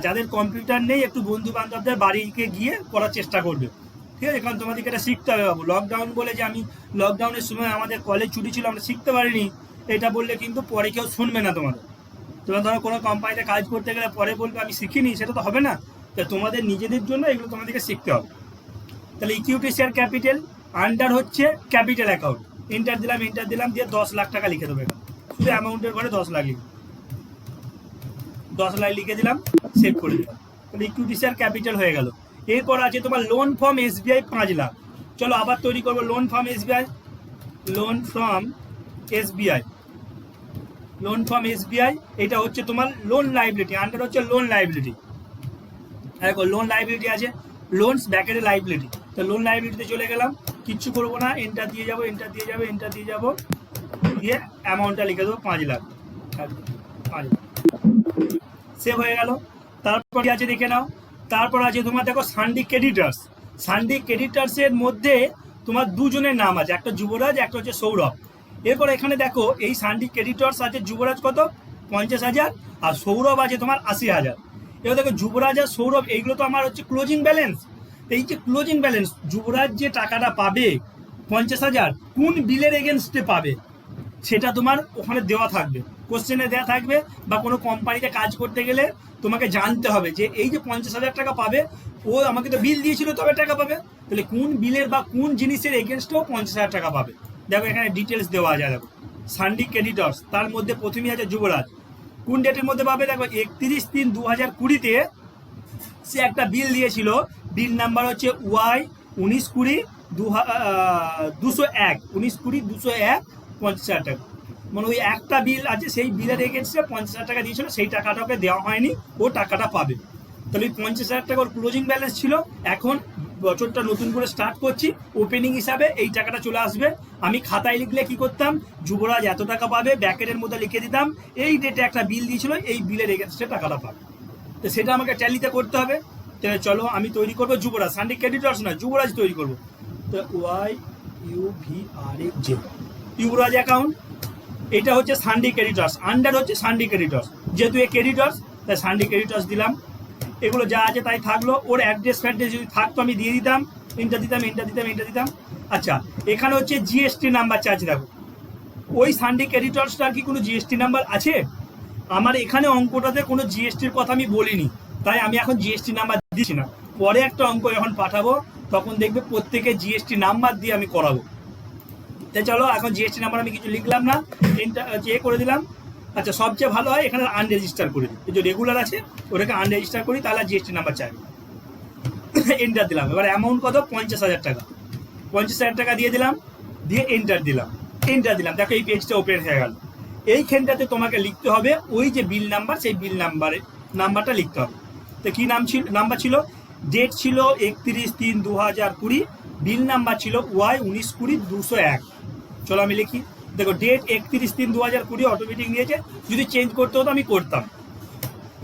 যাদের কম্পিউটার নেই একটু বন্ধু বান্ধবদের বাড়িকে গিয়ে করার চেষ্টা করবে, ঠিক আছে? কারণ তোমাদেরকে এটা শিখতে হবে বাবু। লকডাউন বলে যে আমি লকডাউনের সময় আমাদের কলেজ ছুটি ছিল আমরা শিখতে পারিনি, এটা বললে কিন্তু পরে কেউ শুনবে না তোমাদের, তোমরা ধরো কোনো কোম্পানিতে কাজ করতে গেলে পরে বলবে আমি শিখিনি, সেটা তো হবে না। তো তোমাদের নিজেদের জন্য এগুলো তোমাদেরকে শিখতে হবে। তাহলে ইকুইটি শেয়ার ক্যাপিটাল আন্ডার হচ্ছে ক্যাপিটাল অ্যাকাউন্ট, এন্টার দিলাম দিয়ে 10 লাখ টাকা লিখে দেবে, শুধু অ্যামাউন্টের ঘরে 10 লাখ লিখে 10 লাখ লিখে দিলাম, সেভ করে দিলাম। তাহলে ইকুইটি শেয়ার ক্যাপিটাল হয়ে গেল। এরপর আছে তোমার লোন ফ্রম এসবিআই 5 লাখ। চলো আবার তৈরি করবো লোন ফ্রম এসবিআই। এটা হচ্ছে তোমার লোন লাইবিলিটি, আন্ডার হচ্ছে লোন লাইবিলিটি। দেখো লোন লাইবিলিটি আছে, লোনস ব্যাকেটে লাইবিলিটি। তো লোন লাইবিলিটিতে চলে গেলাম, কিচ্ছু করবো না, এন্টার দিয়ে যাবো দিয়ে অ্যামাউন্টটা লিখে দেবো 5 লাখ। সেভ হয়ে গেল। তারপর আছে দেখে নাও, তারপর আছে তোমার দেখো সানডি ক্রেডিটার্সের মধ্যে তোমার দুজনের নাম আছে, একটা যুবরাজ, একটা হচ্ছে সৌরভ। এরপর এখানে দেখো এই সানডি ক্রেডিটার্স আছে, যুবরাজ কত 50,000 আর সৌরভ আছে তোমার 80,000। এবার দেখো যুবরাজ আর সৌরভ এইগুলো তো আমার হচ্ছে ক্লোজিং ব্যালেন্স। এই যে ক্লোজিং ব্যালেন্স, যুবরাজ যে টাকাটা পাবে 50,000 কোন বিলের এগেনস্টে পাবে সেটা তোমার ওখানে দেওয়া থাকবে, কোশ্চেনে দেওয়া থাকবে, বা কোনো কোম্পানিতে কাজ করতে গেলে তোমাকে জানতে হবে যে এই যে 50,000 টাকা পাবে ও আমাকে তো বিল দিয়েছিল তবে টাকা পাবে, তাহলে কোন বিলের বা কোন জিনিসের এগেনস্টেও 50,000 টাকা পাবে। দেখো এখানে ডিটেলস দেওয়া যায়। দেখো সানডি ক্রেডিটর্স, তার মধ্যে প্রথমেই আছে যুবরাজ, কোন ডেটের মধ্যে পাবে দেখো 31/3/2020 সে একটা বিল দিয়েছিল, বিল নাম্বার হচ্ছে ওয়াই 19/20 19/20 50,000 টাকা। মানে ওই একটা বিল আছে, সেই বিলের এগেন্সটে 50,000 টাকা দিয়েছিল, সেই টাকাটা ওকে দেওয়া হয়নি, ও টাকাটা পাবে। তাহলে ওই 50,000 টাকা ওর ক্লোজিং ব্যালেন্স ছিল। এখন বছরটা নতুন করে স্টার্ট করছি, ওপেনিং হিসাবে এই টাকাটা চলে আসবে। আমি খাতায় লিখলে কি করতাম, যুবরাজ এত টাকা পাবে, ব্যাকেটের মধ্যে লিখে দিতাম এই ডেটে একটা বিল দিয়েছিল, এই বিলের এগেন্সটে টাকাটা পাবে। তো সেটা আমাকে ট্যালিতে করতে হবে। তো চলো আমি তৈরি করবো যুবরাজ, সানডি ক্রেডিটর্স না, যুবরাজ তৈরি করবো। তো YUVRAJ যুবরাজ অ্যাকাউন্ট, এটা হচ্ছে সানডি ক্রেডিটর্স, আন্ডার হচ্ছে সানডি ক্রেডিটর্স, যেহেতু এ ক্রেডিটর্স তাই সানডি ক্রেডিটর্স দিলাম। এগুলো যা আছে তাই থাকলো, ওর অ্যাড্রেস ফ্যাড্রেস যদি থাকতো আমি দিয়ে দিতাম, এন্টার দিতাম। আচ্ছা এখানে হচ্ছে জিএসটি নাম্বার চার্জ। দেখো ওই সানডি ক্রেডিটর্সটার কি কোনো জিএসটি নাম্বার আছে? আমার এখানে অঙ্কটাতে কোনো জিএসটির কথা আমি বলিনি, তাই আমি এখন জিএসটি নাম্বার দিচ্ছি না। পরে একটা অঙ্ক যখন পাঠাবো তখন দেখবে প্রত্যেকে জিএসটি নাম্বার দিয়ে আমি করাবো। তাই চলো এখন জিএসটি নাম্বার আমি কিছু লিখলাম না, এ করে দিলাম। আচ্ছা সবচেয়ে ভালো হয় এখানে আনরেজিস্টার করে দিই, যে রেগুলার আছে ওটাকে আনরেজিস্টার করি, তাহলে জিএসটি নাম্বার চাইবে। এন্টার দিলাম। এবার অ্যামাউন্ট কত 50,000 টাকা, 50,000 টাকা দিয়ে দিলাম, দিয়ে এন্টার দিলাম। দেখো এই পেজটা ওপেন হয়ে গেল। এইখানটাতে তোমাকে লিখতে হবে ওই যে বিল নাম্বার, সেই বিল নাম্বারটা লিখতে হবে। তো কি নাম্বার ছিল, ডেট ছিল 31/3/2020, বিল নাম্বার ছিল ওয়াই 19/20 চলো আমি লিখি। দেখো ডেট 31/3/2020 অটোমেটিক নিয়েছে, যদি চেঞ্জ করতে হতো আমি করতাম।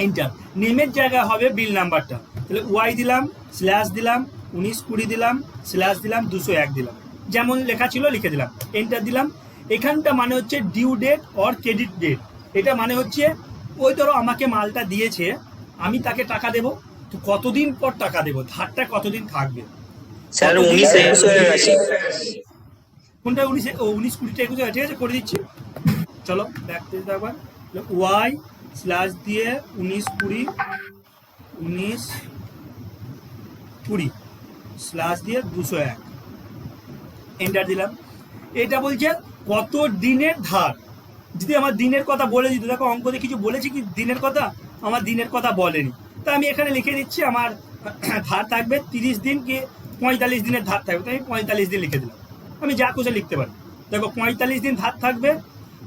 এন্টার, নেমের জায়গায় হবে বিল নাম্বারটা, তাহলে ওয়াই দিলাম, স্ল্যাশ দিলাম, 19/20 দিলাম, স্ল্যাশ দিলাম, 201 দিলাম, যেমন লেখা ছিল লিখে দিলাম, এন্টার দিলাম। এখানটা মানে হচ্ছে due date or credit date. এটা মানে হচ্ছে ওই ধরো আমাকে মালটা দিয়েছে, আমি তাকে টাকা দেবো, তো কতদিন পর টাকা দেবো, ধারটা কতদিন থাকবে। স্যার 19/21 হয়ে গেছে। কোনটা 19/20 ঠিক আছে করে দিচ্ছি। চলো ব্যাক পেজটা একবার, ওয়াই স্ল্যাশ দিয়ে 19/20 স্ল্যাশ দিয়ে 201 এন্টার দিলাম। এটা বলছে কত দিনের ধার। যদি আমার দিনের কথা বলে দিত, দেখো অঙ্কতে কিছু বলেছি কি দিনের কথা, আমার দিনের কথা বলেনি, তা আমি এখানে লিখে দিচ্ছি আমার ধার থাকবে 30 দিন কি 45 দিনের ধার থাকবে, তো আমি 45 দিন লিখে দিলাম। আমি যা খুশি লিখতে পারি। দেখো 45 দিন ধার থাকবে,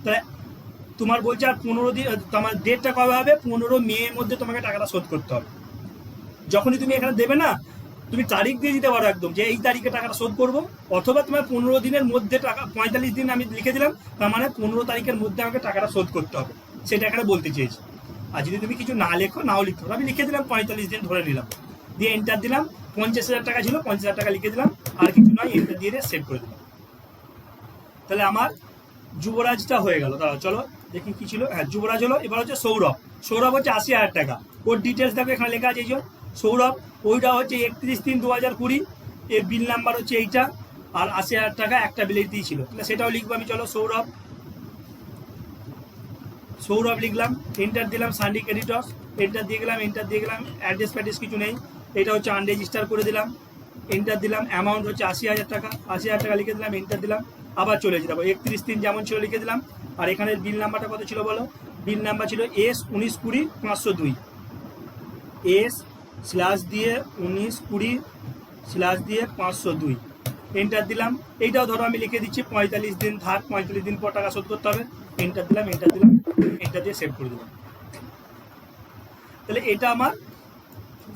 তাহলে তোমার বলছে আর 15 দিন, তোমার ডেটটা কবে হবে, 15 মের মধ্যে তোমাকে টাকাটা শোধ করতে হবে। যখনই তুমি এখানে দেবে না, তুমি তারিখ দিয়ে দিতে পারো একদম, যে এই তারিখে টাকাটা শোধ করবো, অথবা তোমার 15 দিনের মধ্যে টাকা, 45 দিন আমি লিখে দিলাম, তার মানে 15 তারিখের মধ্যে আমাকে টাকাটা শোধ করতে হবে, সেটা এখানে বলতে চেয়েছি। আর যদি তুমি কিছু না লেখো, নাও লিখতে পারো, আমি লিখে দিলাম 45 দিন ধরে নিলাম, দিয়ে এন্টার দিলাম। 50,000 টাকা ছিল, 50,000 টাকা লিখে দিলাম, আর কিছু নয়, এন্টার দিয়ে সেভ করে দিলাম। তাহলে আমার যুবরাজটা হয়ে গেল। তাহলে চলো দেখি কি ছিল, হ্যাঁ যুবরাজ হলো। এবার হচ্ছে সৌরভ হচ্ছে 80,000 টাকা, ওর ডিটেলস দেখো এখানে লেখা আছে, এই যে সৌরভ, ওইটা হচ্ছে 31/3/2020, এর বিল নাম্বার হচ্ছে এইটা, আর 80,000 টাকা একটা বিলের দিয়েছিল, তাহলে সেটাও লিখবো আমি। চলো সৌরভ লিখলাম, এন্টার দিলাম, সান্ডি ক্রেডিটর্স, এন্টার দিয়ে গেলাম, অ্যাড্রেস ফ্যাড্রেস কিছু নেই, এটা হচ্ছে আনরেজিস্টার করে দিলাম, এন্টার দিলাম, অ্যামাউন্ট হচ্ছে 80,000 টাকা, 80,000 টাকা লিখে দিলাম, এন্টার দিলাম, আবার চলে যাবো 31/3 যেমন ছিল লিখে দিলাম। আর এখানে বিল নাম্বারটা কত ছিল বলো? বিল নাম্বার ছিল S1920-502, S/1920/502, এন্টার দিলাম। এইটাও ধরো আমি লিখে দিচ্ছি 45 দিন ধার, 45 দিন পর টাকা শোধ করতে হবে, এন্টার দিলাম, এন্টার দিয়ে সেভ করে দিলাম। তাহলে এটা আমার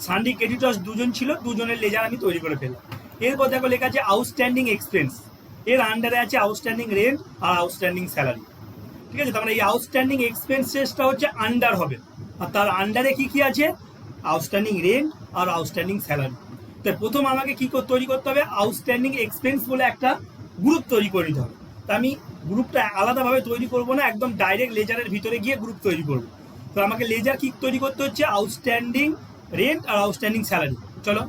সান্ডি ক্রেডিটর্স দুজন ছিল, দুজনের লেজার আমি তৈরি করে ফেললাম। এরপর দেখো লেখা আছে আউটস্ট্যান্ডিং এক্সপেন্স, এর আন্ডারে আছে আউটস্ট্যান্ডিং রেন্ট আর আউটস্ট্যান্ডিং স্যালারি। ঠিক আছে, তার মানে এই আউটস্ট্যান্ডিং এক্সপেন্সেসটা হচ্ছে আন্ডার হবে, আর তার আন্ডারে কি কি আছে? আউটস্ট্যান্ডিং রেন্ট আর আউটস্ট্যান্ডিং স্যালারি। তাই প্রথম আমাকে কি তৈরি করতে হবে? আউটস্ট্যান্ডিং এক্সপেন্স বলে একটা গ্রুপ তৈরি করে নিতে হবে। তা আমি গ্রুপটা আলাদাভাবে তৈরি করব না, একদম ডাইরেক্ট লেজারের ভিতরে গিয়ে গ্রুপ তৈরি করব। তো আমাকে লেজার কি তৈরি করতে হচ্ছে? আউটস্ট্যান্ডিং রেন্ট আর আউটস্ট্যান্ডিং স্যালারি। চলো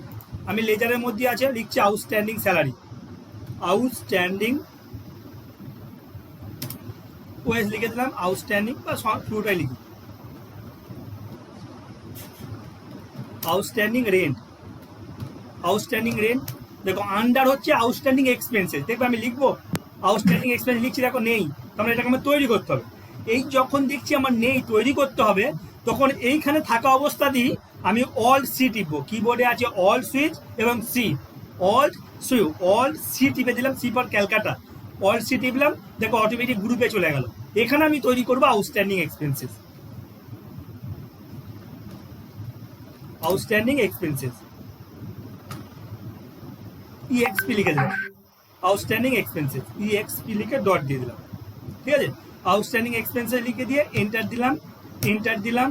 আমি লেজারের মধ্যে আছে লিখছি আউটস্ট্যান্ডিং স্যালারি, আউটস্ট্যান্ডিং ওয়েস লিখে দিলাম, আউটস্ট্যান্ডিং বা পুরোটাই লিখি, আউটস্ট্যান্ডিং রেন্ট, আউটস্ট্যান্ডিং রেন্ট। দেখো আন্ডার হচ্ছে আউটস্ট্যান্ডিং এক্সপেন্সেস, দেখবে আমি লিখবো আউটস্ট্যান্ডিং এক্সপেন্স লিখছি, দেখো নেই, তাহলে এটাকে আমার তৈরি করতে হবে। এই যখন দেখছি আমার নেই, তৈরি করতে হবে, তখন এইখানে থাকা অবস্থাতেই আমি অল্ট সি টিপবো, কিবোর্ডে আছে অল্ট সুইচ এবং সি, অল্ট সি টিপে দিলাম, C for Calcutta, alt C টিপলাম, দেখো অটোমেটিক গ্রুপে চলে গেল। এখানে আমি তৈরি করবো outstanding expenses, outstanding expenses EXP লিখে দিলাম, আউটস্ট্যান্ডিং এক্সপেন্সেস EXP লিখে ডট দিয়ে দিলাম। ঠিক আছে, আউটস্ট্যান্ডিং এক্সপেন্সেস লিখে দিয়ে এন্টার দিলাম,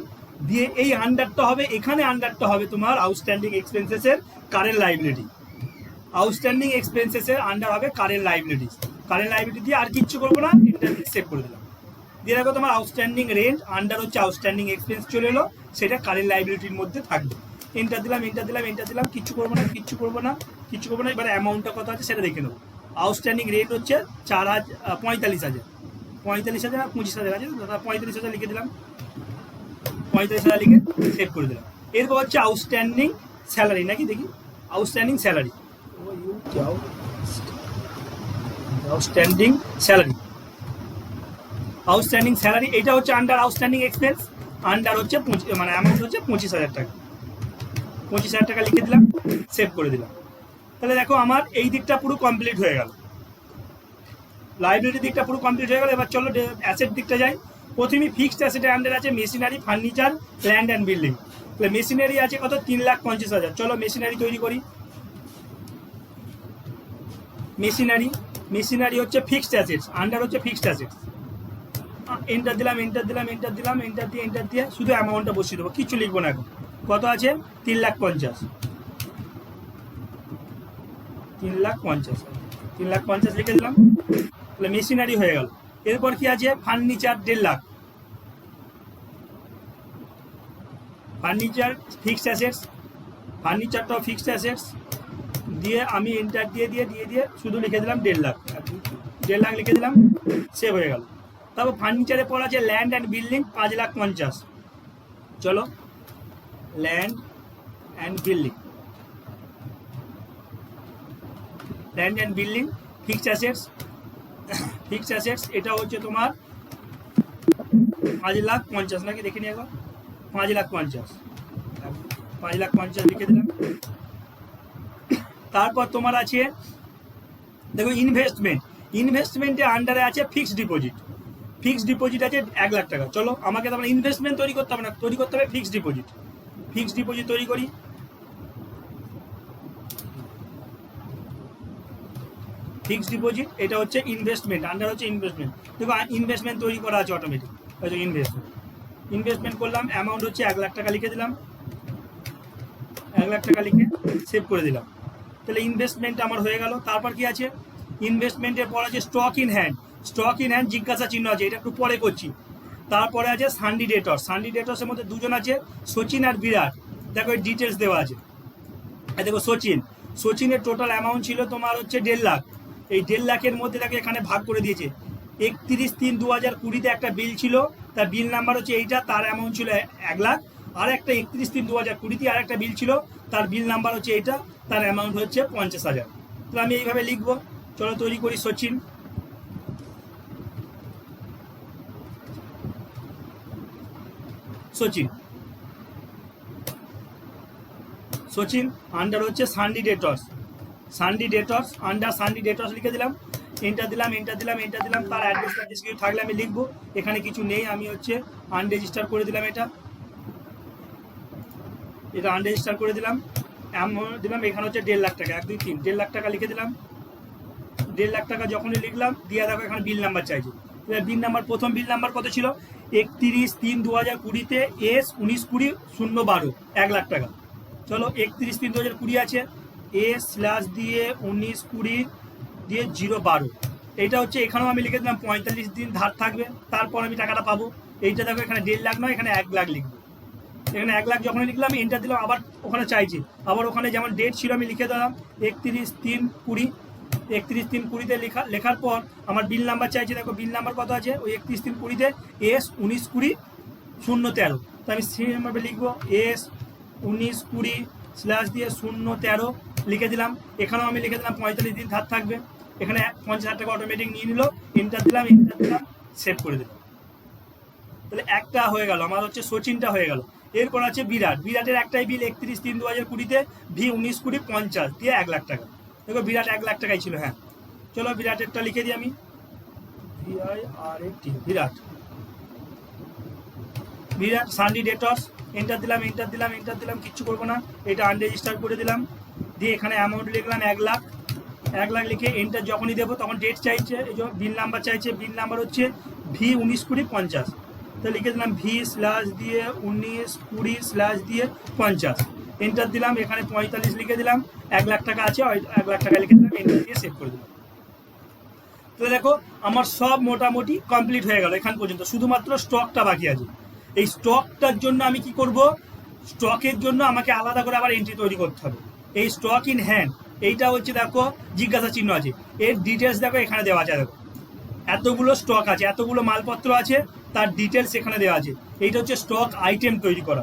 দিয়ে এই আন্ডারটা হবে, এখানে আন্ডারটা হবে তোমার আউটস্ট্যান্ডিং এক্সপেন্সেসের কারেন্ট লাইবিলিটি, আউটস্ট্যান্ডিং এক্সপেন্সেসের আন্ডার হবে কারেন্ট লাইবিলিটি, কারেন্ট লাইবিলিটি দিয়ে আর কিচ্ছু করবো না, এন্টার দিয়ে সেভ করে দিলাম। দিয়ে দেখো তোমার আউটস্ট্যান্ডিং রেন্ট আন্ডার হচ্ছে আউটস্ট্যান্ডিং এক্সপেন্স চলে এলো, সেটা কারেন্ট লাইবিলিটির মধ্যে থাকবে। এন্টার দিলাম, কিচ্ছু করবো না, এবার অ্যামাউন্টটা কত আছে সেটা দেখে নেবো। আউটস্ট্যান্ডিং রেট হচ্ছে 45,000 আর 25,000 আছে, 45,000 লিখে দিলাম, 45,000 লিখে সেভ করে দিলাম। এরপর হচ্ছে আউটস্ট্যান্ডিং স্যালারি, নাকি দেখি আউটস্ট্যান্ডিং স্যালারি, আউটস্ট্যান্ডিং স্যালারি এটা হচ্ছে আন্ডার আউটস্ট্যান্ডিং এক্সপেন্স, আন্ডার হচ্ছে মানে অ্যামাউন্ট হচ্ছে 25,000 টাকা, 25,000 টাকা লিখে দিলাম, সেভ করে দিলাম। তাহলে দেখো আমার এই দিকটা পুরো কমপ্লিট হয়ে গেল, লাইব্রেরি দিকটা পুরো কমপ্লিট হয়ে গেল। এবার চলো অ্যাসেট দিকটা যাই। প্রথমে ফিক্সড অ্যাসেটের আন্ডার আছে machinery, furniture, land and building. তাহলে মেশিনারি আছে কত? 3,50,000। চলো মেশিনারি তৈরি করি। মেশিনারি হচ্ছে ফিক্সড অ্যাসেটস, আন্ডার হচ্ছে ফিক্সড অ্যাসেটস। এন্টার দিলাম, এন্টার দিয়ে শুধু অ্যামাউন্টটা বসিয়ে দেবো, কিছু লিখবো না এখন। কত আছে? 3,50,000, 3,50,000 লিখে দিলাম। তাহলে মেশিনারি হয়ে গেল। এরপর কি আছে? Furniture 1.5 lakh, furniture fixed assets, ফার্নিচারটাও ফিক্সড অ্যাসেটস। দিয়ে আমি এন্টার দিয়ে শুধু লিখে দিলাম 1.5 লাখ, 1.5 লাখ লিখে দিলাম, সেভ হয়ে গেল। তারপর ফার্নিচারের পর আছে ল্যান্ড অ্যান্ড বিল্ডিং 5,50,000। চলো land and building fixed assets, এটা হচ্ছে তোমার 5,50,000, নাকি দেখে নিয়ে একবার, 5,50,000 লিখে দিলাম। তারপর তোমার আছে দেখো ইনভেস্টমেন্টের আন্ডারে আছে ফিক্সড ডিপোজিট আছে 1 লাখ টাকা। চলো আমাকে তারপরে ইনভেস্টমেন্ট তৈরি করতে হবে না, তৈরি করতে হবে ফিক্সড ডিপোজিট তৈরি করি। ফিক্সড ডিপোজিট এটা হচ্ছে ইনভেস্টমেন্ট, আন্ডার হচ্ছে ইনভেস্টমেন্ট। দেখো ইনভেস্টমেন্ট তৈরি করা আছে অটোমেটিক, ইনভেস্টমেন্ট করলাম, অ্যামাউন্ট হচ্ছে 1 লাখ টাকা লিখে দিলাম, 1 লাখ টাকা লিখে সেভ করে দিলাম। তাহলে ইনভেস্টমেন্ট আমার হয়ে গেল। তারপর কি আছে? ইনভেস্টমেন্টের পর আছে স্টক ইন হ্যান্ড জিজ্ঞাসা চিহ্ন আছে, এটা একটু পরে করছি। তারপরে আছে সান্ডি ডেটর্সের মধ্যে দুজন আছে, সচিন আর বিরাট। দেখো এই ডিটেলস দেওয়া আছে। দেখো সচিনের টোটাল অ্যামাউন্ট ছিল তোমার হচ্ছে 1.5 লাখ। এই 1.5 লাখের মধ্যে দেখো এখানে ভাগ করে দিয়েছে। 31/3/2020 একটা বিল ছিল তার বিল নাম্বার হচ্ছে এইটা, তার অ্যামাউন্ট ছিল 1 লাখ। আর একটা 31/3/2020 আর একটা বিল ছিল, তার বিল নাম্বার হচ্ছে এইটা, তার অ্যামাউন্ট হচ্ছে 50,000। তাহলে আমি এইভাবে লিখবো। চলো তৈরি করি। সচিন আন্ডার হচ্ছে সানডি ডেটর্স আন্ডার সানডি ডেটর্স লিখে দিলাম, এন্টার দিলাম। তার অ্যাড্রেস কিছু থাকলে আমি লিখবো, এখানে কিছু নেই, আমি হচ্ছে আনরেজিস্টার করে দিলাম। এটা আনরেজিস্টার করে দিলাম। এখানে হচ্ছে 1.5 লাখ টাকা, 1 2 3 1.5 লাখ টাকা লিখে দিলাম। 1.5 লাখ টাকা যখনই লিখলাম, দিয়ে দেখো এখানে বিল নাম্বার চাইছে। বিল নাম্বার, প্রথম বিল নাম্বার কত ছিল? 31/3/2020 এস 19/20/012, 1 লাখ টাকা। চলো 31/3/2020 আছে, এ/ দিয়ে 19/20 দিয়ে 012, এইটা হচ্ছে। এখানেও আমি লিখে দিলাম 45 দিন ধার থাকবে, তারপর আমি টাকাটা পাবো। এইটা দেখো এখানে 1.5 লাখ নয়, এখানে 1 লাখ লিখবো। এখানে 1 লাখ যখন লিখলাম, এন্টার দিলাম। আবার ওখানে চাইছি, আবার ওখানে যেমন ডেট ছিল আমি লিখে দিলাম 31/3/20। 31/3/20 লেখার পর আমার বিল নাম্বার চাইছে। দেখো বিল নাম্বার কত আছে, ওই 31/3/20 এস 19/20/013। তো আমি সেমভাবে লিখবো, এস 19/20 দিয়ে 013 লিখে দিলাম। এখানেও আমি লিখে দিলাম 45 দিন ধার থাকবে। এখানে 50,000 টাকা অটোমেটিক নিয়ে নিল। এন্টার দিলাম, সেভ করে দিলাম। তাহলে একটা হয়ে গেল আমার, হচ্ছে সচিনটা হয়ে গেল। এরপর আছে বিরাটের একটাই বিল 31/3/2020 ভি 19/20/50 দিয়ে 1 লাখ টাকা। দেখো বিরাট 1 লাখ টাকাই ছিল। হ্যাঁ, চলো বিরাটেরটা লিখে দিই আমি, বিরাট সানডি ডেটর্স। এন্টার দিলাম, কিচ্ছু করবো না, এটা আনরেজিস্টার করে দিলাম। দিয়ে এখানে অ্যামাউন্ট লিখলাম 1 লাখ। 1 লাখ লিখে এন্টার যখনই দেবো, তখন ডেট চাইছে, এই যে বিল নাম্বার চাইছে। বিল নাম্বার হচ্ছে ভি 19/20/50। তো লিখে দিলাম ভি/ দিয়ে 19/20/ দিয়ে 50। এন্টার দিলাম, এখানে 45 লিখে দিলাম। 1 লাখ টাকা আছে, 1 লাখ টাকা লিখে দিলাম, এন্টার দিয়ে সেভ করে দিলাম। তো দেখো আমার সব মোটামুটি কমপ্লিট হয়ে গেল এখান পর্যন্ত, শুধুমাত্র স্টকটা বাকি আছে। এই স্টকটার জন্য আমি কি করব, স্টকের জন্য আমাকে আলাদা করে আবার এন্ট্রি তৈরি করতে হবে। এই স্টক ইন হ্যান্ড, এইটা হচ্ছে দেখো জিজ্ঞাসা চিহ্ন আছে, এর ডিটেলস দেখো এখানে দেওয়া আছে। দেখো এতগুলো স্টক আছে, এতগুলো মালপত্র আছে, তার ডিটেলস এখানে দেওয়া আছে। এইটা হচ্ছে স্টক আইটেম তৈরি করা।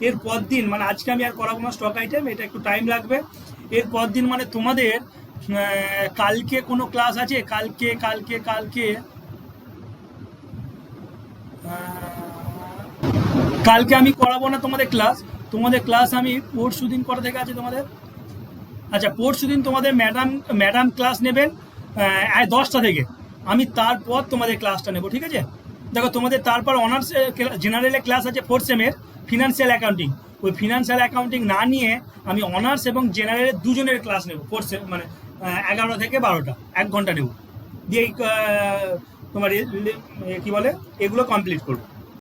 এর পর দিন, মানে আজকে আমি আর করাবো না স্টক আইটেম, এটা একটু টাইম লাগবে। এর পর দিন মানে তোমাদের কালকে কোনো ক্লাস আছে? কালকে আমি করাবো না তোমাদের ক্লাস আমি পরশু দিন করা থেকে আছে তোমাদের। আচ্ছা, পরশু দিন তোমাদের ম্যাডাম ক্লাস নেবেন 10টা থেকে। আমি তারপর তোমাদের ক্লাসটা নেব, ঠিক আছে? দেখো তোমাদের তারপর অনার্স জেনারেলে ক্লাস আছে 4th সেমের ফিনান্সিয়াল অ্যাকাউন্টিং। ওই ফিনান্সিয়াল অ্যাকাউন্টিং না নিয়ে আমি অনার্স এবং জেনারেলের দুজনের ক্লাস নেব 4th সেম, মানে 11 থেকে 12টা, 1 ঘন্টা নেব। দিয়ে তোমার কি বলে, এগুলো কমপ্লিট করবো।